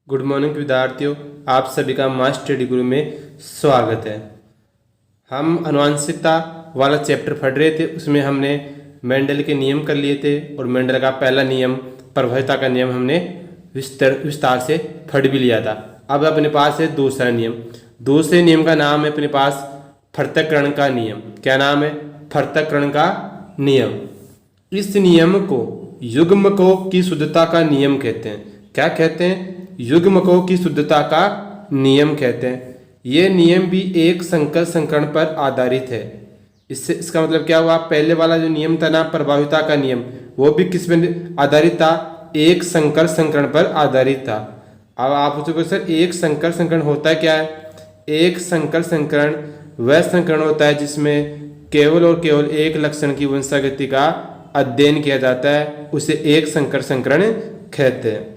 Good morning विद्यार्थियों, आप सभी का मास्टर स्टडी गुरु में स्वागत है। हम अनुवांशिकता वाला चैप्टर पढ़ रहे थे, उसमें हमने मेंडल के नियम कर लिए थे और मेंडल का पहला नियम प्रभाविता का नियम हमने विस्तार से पढ़ भी लिया था। अब अपने पास है दूसरा नियम। दूसरे नियम का नाम है अपने पास पृथक्करण का नियम। क्या नाम है? पृथक्करण का नियम। इस नियम को युग्मकों की शुद्धता का नियम कहते हैं। क्या कहते हैं? युग्मकों की शुद्धता का नियम कहते हैं। यह नियम भी एक संकर संकरण पर आधारित है। इसका मतलब क्या हुआ? पहले वाला जो नियम था ना, प्रभाविता का नियम, वो भी किस पर आधारित था? एक संकर संकरण पर आधारित था। अब आप पूछोगे सर एक संकर संकरण होता है क्या है? एक संकर संकरण वह संकरण होता है जिसमें केवल और केवल एक लक्षण की वंशागति का अध्ययन किया जाता है, उसे एक संकर संकरण कहते हैं।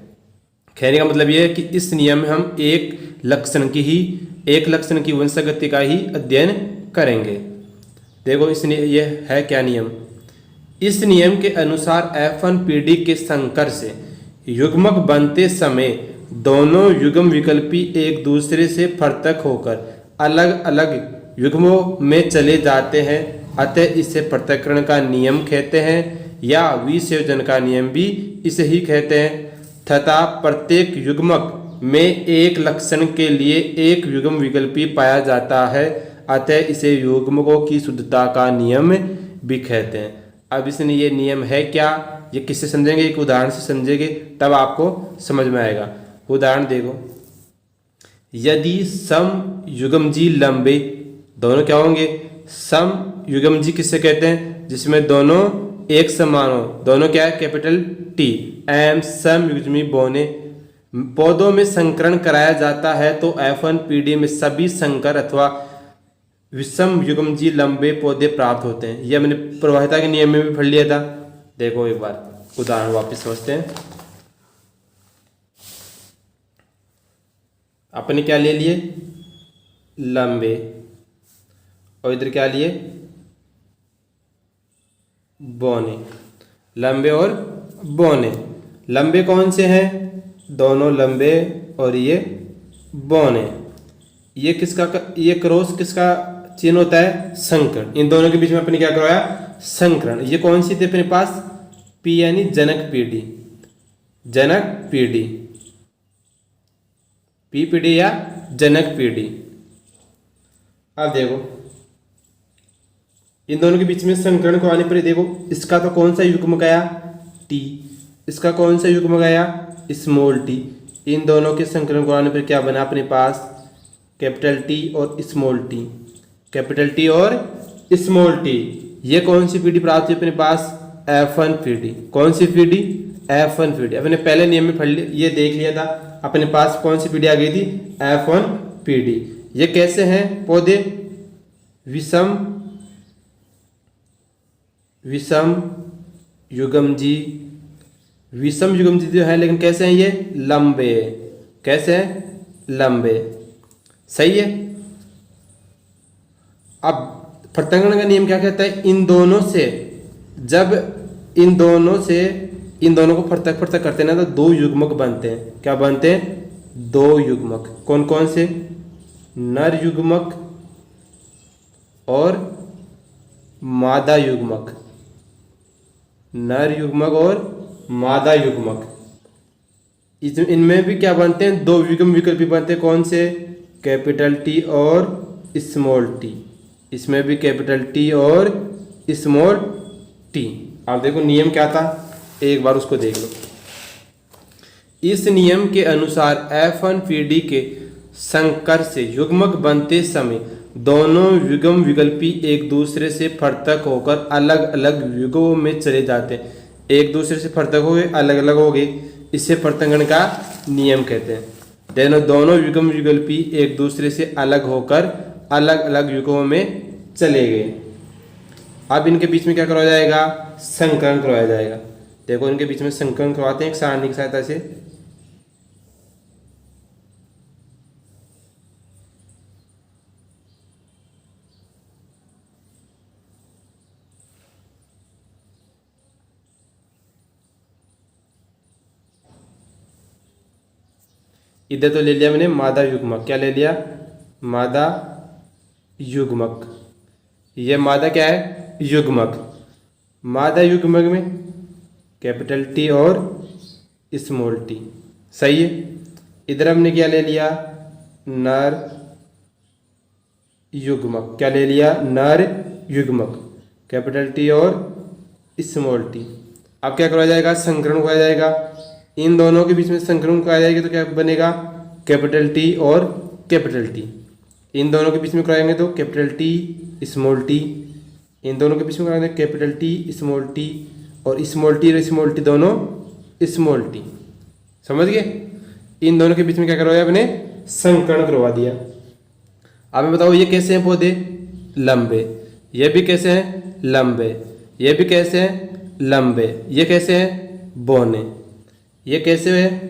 कहने का मतलब यह है कि इस नियम में हम एक लक्षण की वंशागति का ही अध्ययन करेंगे। देखो यह है क्या नियम? इस नियम के अनुसार F1 पीढ़ी के संकर से युग्मक बनते समय दोनों युग्म विकल्पी एक दूसरे से पृथक होकर अलग अलग युग्मों में चले जाते हैं, अतः इसे पृथक्करण का नियम कहते हैं या विसंयोजन का नियम भी इसे ही कहते हैं। तथा प्रत्येक युग्मक में एक लक्षण के लिए एक युग्म विकल्पी पाया जाता है, अतः इसे युग्मकों की शुद्धता का नियम भी कहते हैं। अब इसने ये नियम है क्या, ये किससे समझेंगे? एक उदाहरण से समझेंगे तब आपको समझ में आएगा। उदाहरण देखो, यदि सम युग्मजी लंबे, दोनों क्या होंगे? सम युग्मजी किससे कहते हैं? जिसमें दोनों एक समान हो। दोनों क्या है? Capital T. एम सम युग्मी बोने पौधों में संकरण कराया जाता है तो F1 पीढ़ी में सभी संकर अथवा विषम युग्मजी लंबे पौधे प्राप्त होते हैं। यह मैंने प्रभाविता के नियम में भी पढ़ लिया था। देखो एक बार उदाहरण वापस समझते हैं। अपने क्या ले लिए? लंबे, और इधर क्या लिए? बौने। लंबे और बौने। लंबे कौन से हैं? दोनों लंबे और ये बौने। ये किसका ये क्रॉस किसका चिन्ह होता है? संकरण। इन दोनों के बीच में अपने क्या करवाया? संकरण। ये कौन सी थी अपने पास? पी यानी जनक पीढ़ी। जनक पीढ़ी, पी पीढ़ी या जनक पीढ़ी। अब देखो इन दोनों के बीच में संकरण को आने पर देखो, इसका तो कौन सा युग्म गया? टी। इसका कौन सा युग्म गया? Small T. इन दोनों के संकलन को आने पर क्या बना अपने पास? कैपिटल टी और स्मॉल टी। कैपिटल टी और स्मॉल टी। ये कौन सी पीढ़ी प्राप्त हुई अपने पास? F1 पीढ़ी। कौन सी पीढ़ी? F1 पीढ़ी। अपने पहले नियम में ये देख लिया था, अपने पास कौन सी पीढ़ी आ गई थी? F1 पीढ़ी। ये कैसे हैं पौधे? विषम युग्मजी। विषम युग्मजी जो है, लेकिन कैसे हैं ये? लंबे। कैसे हैं? लंबे। सही है। अब पृथक्करण का नियम क्या कहता है? इन दोनों से जब इन दोनों को पृथक पृथक करते हैं ना, तो दो युग्मक बनते हैं। क्या बनते हैं? दो युग्मक। कौन कौन से? नर युग्मक और मादा युग्मक। नर युग्मक और मादा युग्मक। इनमें भी क्या बनते हैं? दो युग्म विकल्पी बनते हैं। कौन से? कैपिटल टी और स्मॉल टी। इसमें भी कैपिटल टी और स्मॉल टी। अब देखो नियम क्या था, एक बार उसको देख लो। इस नियम के अनुसार F1 पीढ़ी के संकर से युग्मक बनते समय दोनों युग्म विकल्पी एक दूसरे से पृथक होकर अलग अलग युग्मों में चले जाते हैं। एक दूसरे से पृथक हो गए, अलग अलग हो गए, इसे पृथक्करण का नियम कहते हैं। दोनों युग्म विकल्पी एक दूसरे से अलग होकर अलग अलग युग्मों में चले गए। अब इनके बीच में क्या करवाया जाएगा? संकरण करवाया जाएगा। देखो इनके बीच में संकरण करवाते हैं एक सारणी की सहायता से। इधर तो ले लिया मैंने मादा युग्मक, क्या ले लिया, मादा युग्मक। ये मादा क्या है, युग्मक। मादा युग्मक में कैपिटल टी और स्मॉल टी, सही है। इधर हमने क्या ले लिया, नर युग्मक, क्या ले लिया, नर युग्मक, कैपिटल टी और स्मॉल टी। अब क्या करवाया जाएगा, संकरण कराया जाएगा। इन दोनों के बीच में संकरण कराया जाएगा तो क्या बनेगा, कैपिटल टी और कैपिटल टी। इन दोनों के बीच में कराएंगे तो कैपिटल टी स्मॉल टी। इन दोनों के बीच में कराएंगे कैपिटल टी स्मॉल टी, और स्मॉल टी दोनों स्मॉल टी। समझ गए। इन दोनों के बीच में क्या करवाया आपने, संकरण करवा दिया। अब मैं बताओ ये कैसे हैं पौधे, लंबे। ये भी कैसे हैं, लंबे। ये भी कैसे हैं, लंबे। ये कैसे हैं, बौने। ये कैसे है,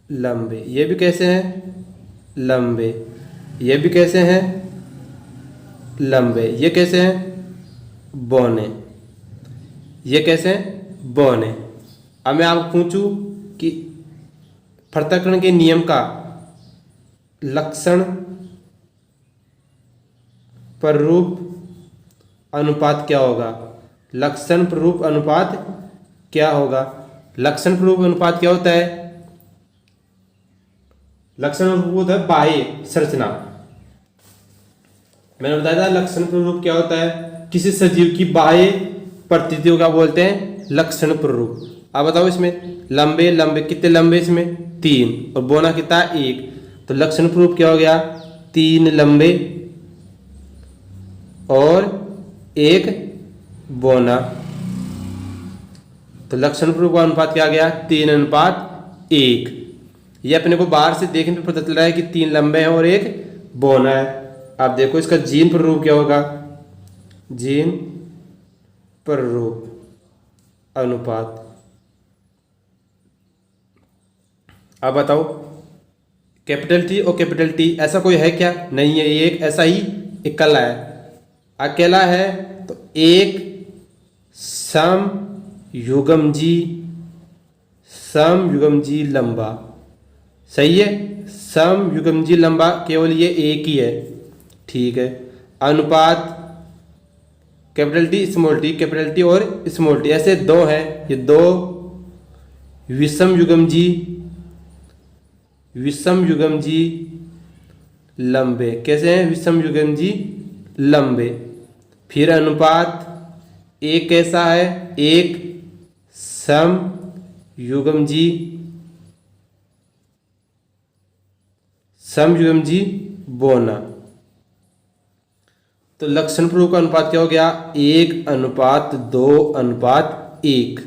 लंबे। ये भी कैसे हैं, लंबे। ये भी कैसे हैं, लंबे। ये कैसे हैं, बौने। ये कैसे हैं, बौने। अब मैं आपको पूछूं कि पृथक्करण के नियम का लक्षण प्ररूप अनुपात क्या होगा, लक्षण प्ररूप अनुपात क्या होगा। लक्षण प्ररूप अनुपात क्या होता है, लक्षण प्ररूप होता है बाह्य संरचना। मैंने बताया था लक्षण प्ररूप क्या होता है, किसी सजीव की बाह्य प्रतीतियों का बोलते हैं लक्षण प्ररूप। अब बताओ इसमें लंबे, लंबे कितने लंबे, इसमें 3, और बोना कितना 1, तो लक्षण प्ररूप क्या हो गया, 3 लंबे और 1 बोना। तो लक्षण प्ररूप का अनुपात क्या आ गया, 3:1। ये अपने को बाहर से देखने पर पता चल रहा है कि 3 लंबे हैं और 1 बोना है। अब देखो इसका जीन प्ररूप क्या होगा, जीन प्ररूप अनुपात। अब बताओ कैपिटल टी और कैपिटल टी ऐसा कोई है क्या, नहीं है। ये एक ऐसा ही इकल्ला है, अकेला है। तो एक सम युग्मजी, सम युग्मजी लंबा, सही है। सम युग्मजी लंबा केवल ये एक ही है, ठीक है। अनुपात capital T small T, capital T और स्मॉल टी, ऐसे 2 हैं। ये 2 विषम युग्मजी, विषम युग्मजी लंबे। कैसे हैं, विषम युग्मजी लंबे। फिर अनुपात एक कैसा है, एक सम युग्मजी, सम युग्मजी बोना। तो लक्षण प्ररूप का अनुपात क्या हो गया, 1:2:1।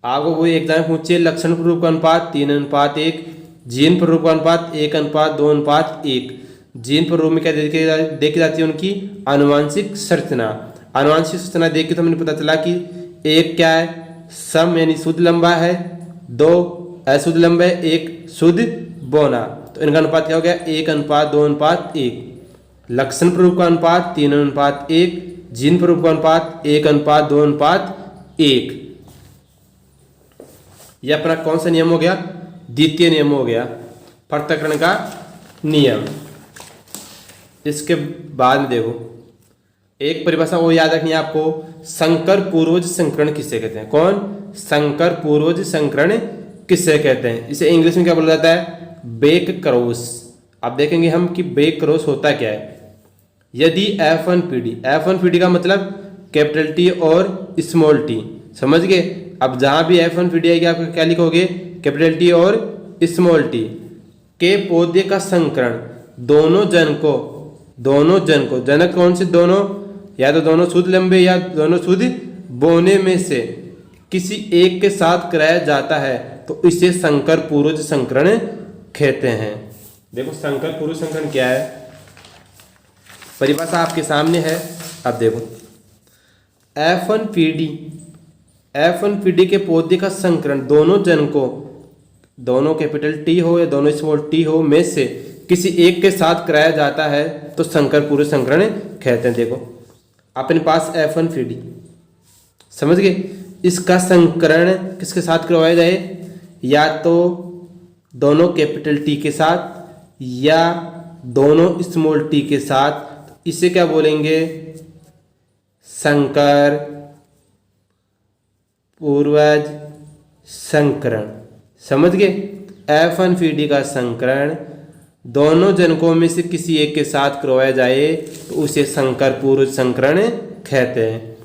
आपको वो एग्जाम पूछे लक्षण प्ररूप का अनुपात 3:1, जीन प्ररूप का अनुपात 1:2:1। जीन प्ररूप में क्या देखी जाती है, उनकी आनुवंशिक संरचना। आनुवंशिक संरचना देख के तो हमें पता चला कि एक क्या है, सम यानी शुद्ध लंबा है, 2 अशुद्ध लंबा है, 1 शुद्ध बोना। तो इनका अनुपात क्या हो गया, 1:2:1। लक्षण प्ररूप का अनुपात 3:1, जीन प्ररूप का अनुपात 1:2:1। यह अपना कौन सा नियम हो गया, द्वितीय नियम हो गया, पृथक्करण का नियम। इसके बाद में देखो एक परिभाषा वो याद रखनी है आपको, संकर पूर्वज संकरण किसे कहते हैं। कौन, संकर पूर्वज संकरण किसे कहते हैं। इसे इंग्लिश में क्या बोला जाता है, बैक क्रॉस। अब देखेंगे हम कि बैक क्रॉस होता क्या है। यदि F1PD का मतलब कैपिटल टी और स्मॉल टी, समझ गए। अब जहां भी F1PD आएगी आप क्या लिखोगे, कैपिटल टी और स्मॉल टी के पौधे का संकरण दोनों जनकों, जनक कौन से दोनों, या तो दोनों शुद्ध लंबे या दोनों शुद्ध बोने में से किसी एक के साथ कराया जाता है तो इसे संकर पूर्वज संकरण कहते हैं। देखो संकर पूर्वज संकरण क्या है, परिभाषा आपके सामने है। अब देखो F1PD के पौधे का संकरण दोनों जनकों, दोनों कैपिटल टी हो या दोनों स्मॉल टी हो में से किसी एक के साथ कराया जाता है तो संकर पूर्वज संकरण कहते हैं। देखो अपने पास F1PD, समझ गए। इसका संकरण किसके साथ करवाया जाए, या तो दोनों कैपिटल टी के साथ या दोनों स्मॉल टी के साथ, तो इसे क्या बोलेंगे? संकर, पूर्वज, संकरण। समझ गए? F1PD का संकरण दोनों जनकों में से किसी एक के साथ करवाया जाए तो उसे संकर पूर्वज संकरण कहते हैं।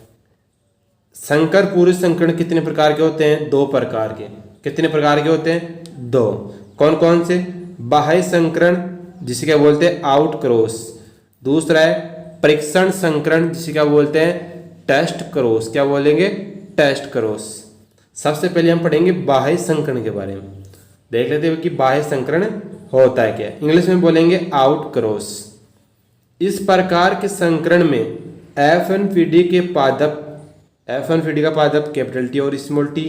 संकर पूर्वज संकरण कितने प्रकार के होते हैं? 2 प्रकार के। कितने प्रकार के होते हैं? 2। कौन कौन से? बाह्य संकरण जिसे क्या बोलते हैं? Out cross. दूसरा है परीक्षण संकरण जिसे क्या बोलते हैं? Test cross. क्या बोलेंगे? Test cross. सबसे पहले हम पढ़ेंगे बाह्य संकरण के बारे में। देख लेते हैं कि बाह्य संकरण होता है क्या। इंग्लिश में बोलेंगे आउट क्रॉस। इस प्रकार के संकरण में F1PD के पादप, F1PD का पादप कैपिटल टी और स्मॉल टी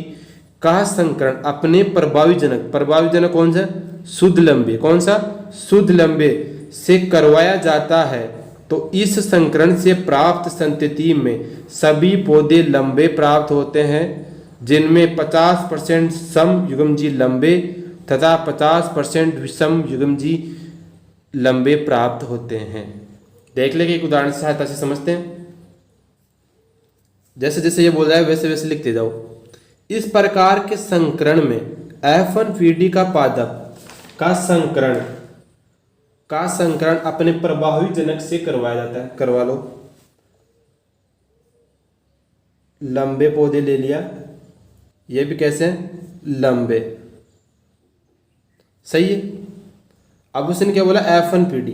का संकरण अपने प्रभावी जनक कौन सा? शुद्ध लंबे। कौन सा? शुद्ध लंबे से करवाया जाता है। तो इस संकरण से प्राप्त संतति में सभी पौधे लंबे प्राप्त होते हैं, जिनमें 50% सम युग्मजी लंबे तथा 50% विषम युग्मजी लंबे प्राप्त होते हैं। देख लेंगे एक उदाहरण की सहायता से समझते हैं। जैसे जैसे ये बोल रहा है वैसे वैसे लिखते जाओ। इस प्रकार के संकरण में F1PD का पादप का संकरण अपने प्रभावी जनक से करवाया जाता है। करवा लो। लंबे पौधे ले लिया, ये भी कैसे हैं? लंबे। सही है। अब उसने क्या बोला? F1PD।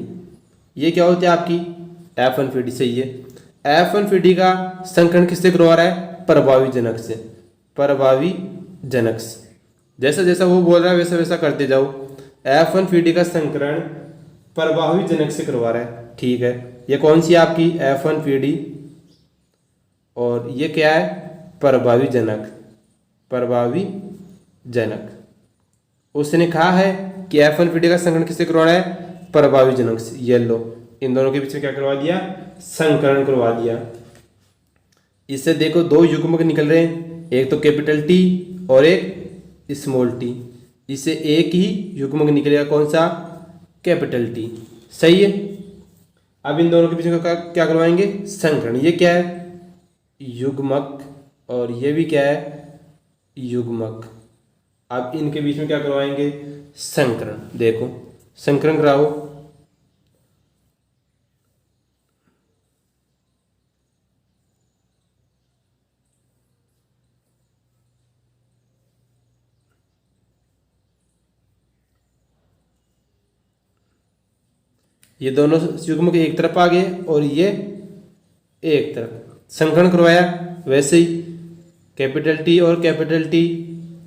ये क्या होती है आपकी? F1PD। सही है। F1PD का संकरण किससे करवा रहा है? प्रभावी जनक से। प्रभावी जनक से। जैसा जैसा वो बोल रहा है वैसा वैसा करते जाओ। F1PD का संकरण प्रभावी जनक से करवा रहा है। ठीक है। ये कौन सी आपकी? F1PD। और ये क्या है? प्रभावी जनक। प्रभावी जनक। उसने कहा है कि F1PD का संकरण किससे करवाना है? प्रभावी जनक से। ये लो, इन दोनों के बीच में क्या करवा दिया? संकरण करवा दिया। इससे देखो 2 युग्मक निकल रहे हैं, एक तो कैपिटल टी और एक स्मॉल टी। इससे एक ही युग्मक निकलेगा। कौन सा? Capital T. सही है। अब इन दोनों के बीच में क्या करवाएंगे? संकरण। ये क्या है? युग्मक। और ये भी क्या है? युग्मक। अब इनके बीच में क्या करवाएंगे? संकरण। देखो संकरण कराओ। ये दोनों युग्मक एक तरफ आ गए और ये एक तरफ। संकरण करवाया वैसे ही कैपिटल टी और कैपिटल टी,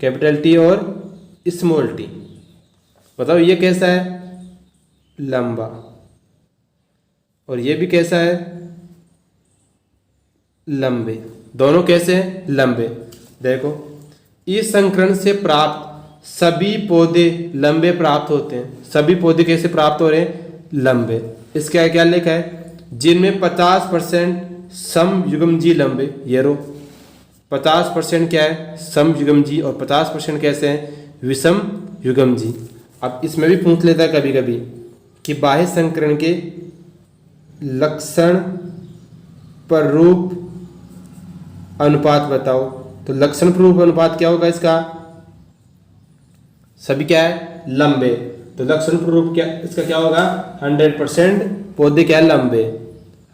कैपिटल टी और स्मॉल टी। बताओ ये कैसा है? लंबा। और ये भी कैसा है? लंबे। दोनों कैसे हैं? लंबे। देखो इस संकरण से प्राप्त सभी पौधे लंबे प्राप्त होते हैं। सभी पौधे कैसे प्राप्त हो रहे हैं? लंबे। इसका क्या लिखा है? जिनमें 50% सम युग्मजी लंबे। ये रो 50% क्या है? सम युग्मजी और 50% कैसे हैं? विषम युग्मजी। अब इसमें भी पूछ लेता है कभी कभी कि बाह्य संकरण के लक्षण पर रूप अनुपात बताओ। तो लक्षण पर रूप अनुपात क्या होगा इसका? सभी क्या है? लंबे। तो लक्षण पर रूप क्या इसका क्या होगा? 100% पौधे क्या है? लंबे।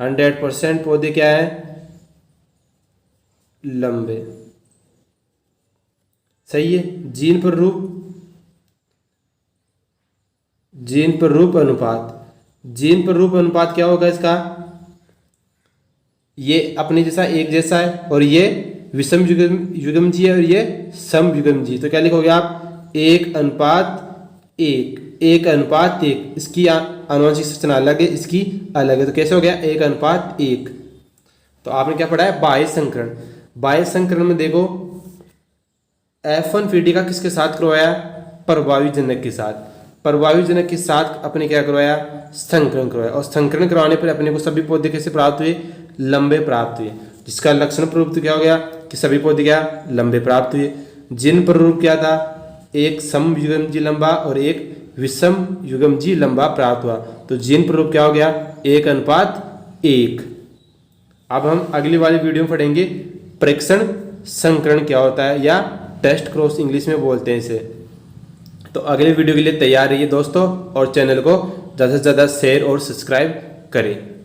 100% पौधे क्या है? लंबे। सही है। जीन पर रूप, जीन पर रूप अनुपात। जीन पर रूप अनुपात क्या होगा इसका? ये अपने जैसा एक जैसा है और ये विषम युग्मजी है और ये सम युग्मजी। तो क्या लिखोगे आप? 1:1। 1:1। इसकी आनुवंशिक संरचना अलग है, इसकी अलग है। तो कैसे हो गया? 1:1। तो आपने क्या पढ़ा है? बाह्य संकरण। बाह्य संकरण में देखो F1PD का किसके साथ करवाया? प्रभावी जनक के साथ। प्रभावी जनक के साथ अपने क्या करवाया? संकरण करवाया। और संकरण करवाने पर अपने को सभी पौधे कैसे प्राप्त हुए? लंबे प्राप्त हुए। जिसका लक्षण प्ररूप क्या हो गया कि सभी पौधे क्या? लंबे प्राप्त हुए। जिन प्ररूप क्या था? एक समयुग्मजीय लंबा और एक विषमयुग्मजीय लंबा प्राप्त हुआ। तो जीन प्ररूप क्या हो गया, 1:1। अब हम अगली वाली वीडियो में पढ़ेंगे प्रेक्षण संकरण क्या होता है, या टेस्ट क्रॉस इंग्लिश में बोलते हैं इसे। तो अगले वीडियो के लिए तैयार रहिए दोस्तों, और चैनल को ज़्यादा से ज़्यादा शेयर और सब्सक्राइब करें।